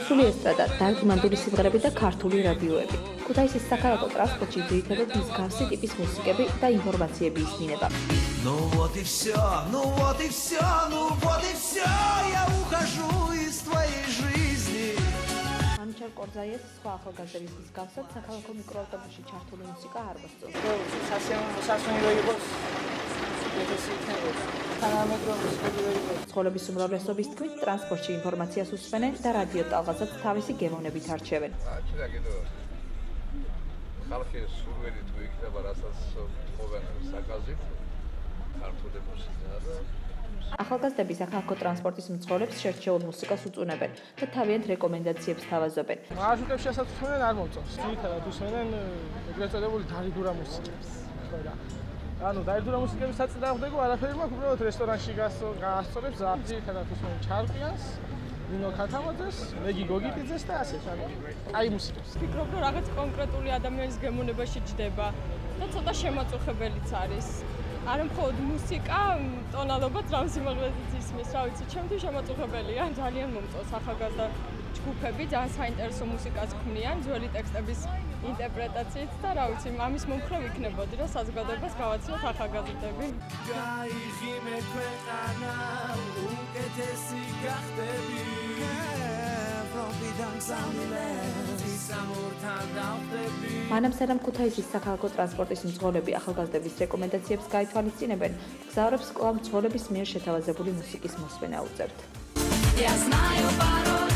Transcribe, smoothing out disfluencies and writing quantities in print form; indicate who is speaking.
Speaker 1: რუსული ესტრადა, დარგმანდული სიმღერები და ქართული რადიოები. ქუთაისის საქალაქო ტრანსპორტში ძირითადად მსგავსი ტიპის მუსიკები და ინფორმაციები ისმინება.
Speaker 2: Ну вот и все, ну вот и все, ну вот и все, я ухожу из твоей жизни.
Speaker 1: ამჩარ კორძაიას სხვა ახალგაზრდების მსგავსად საქალაქო მიკროავტობუსში ჩართული მუსიკა არ მოსწონს.
Speaker 3: სასონირო იყოს ეს იქნებოდა. თანამედროვე მუსიკები ვერ იყოს.
Speaker 1: ცხოვრების უმრავლესობის თქმით, ტრანსპორტში ინფორმაციას უსმენენ და რადიო ტალღასაც თავისი გემოვნებით არჩევენ.
Speaker 4: ხალხი სულველი თუ იქნება, რასაც ხოვენ საკაზით, ქართული მუსიკა და
Speaker 1: ახალგაზრდები საქალაქო ტრანსპორტის მცხოვრებს შერჩეულ მუსიკას უწუნებენ და თავიანთ რეკომენდაციებს თავაზობენ.
Speaker 3: მარშრუტებში ასაც უსმენენ არ მომწონს. ძირითადად უსმენენ ეგრეთ წოდებული დარიდურა მუსიკებს. ხო რა. ანუ დარიდურა მუსიკების საწინააღმდეგო არაფერი მაქვს, უბრალოდ რესტორანში გაასწორებს ძირითადად უსმენენ ჩარკვიანს, ნინო ქათამაძეს, მეგი გოგიტიძეს და ასე ანუ აი მუსიკებს.
Speaker 5: ვფიქრობ, რომ რაღაც კონკრეტული ადამიანის გემოვნებაში ჯდება და ცოტა შემაწუხებელიც არის. არა მხოლოდ მუსიკა, ტონალობად რამ სიმაღლეზეც ისმის, რა ვიცი, ჩემთვის შემაწუხებელია, ძალიან მომწონს ახალგაზრდა ჯგუფები, ძალიან საინტერესო მუსიკას ქმნიან, ძველი ტექსტების ინტერპრეტაციით და რა ვიცი, ამის მომხრე ვიქნებოდი, რომ საზოგადოებას გავაცნოთ ახალგაზრდები.
Speaker 2: გაიღიმე ქვეყანა, უკეთესი გახდები. პროფიტან სამილებს სამურთან დავხდები.
Speaker 1: მანამ სანამ ქუთაისის საქალაქო ტრანსპორტის მძღოლები ახალგაზრდების რეკომენდაციებს გაითვალისწინებენ, მგზავრებს კვლავ მძღოლების მიერ შეთავაზებული მუსიკის მოსმენა უწევთ.
Speaker 6: Я знаю пароль.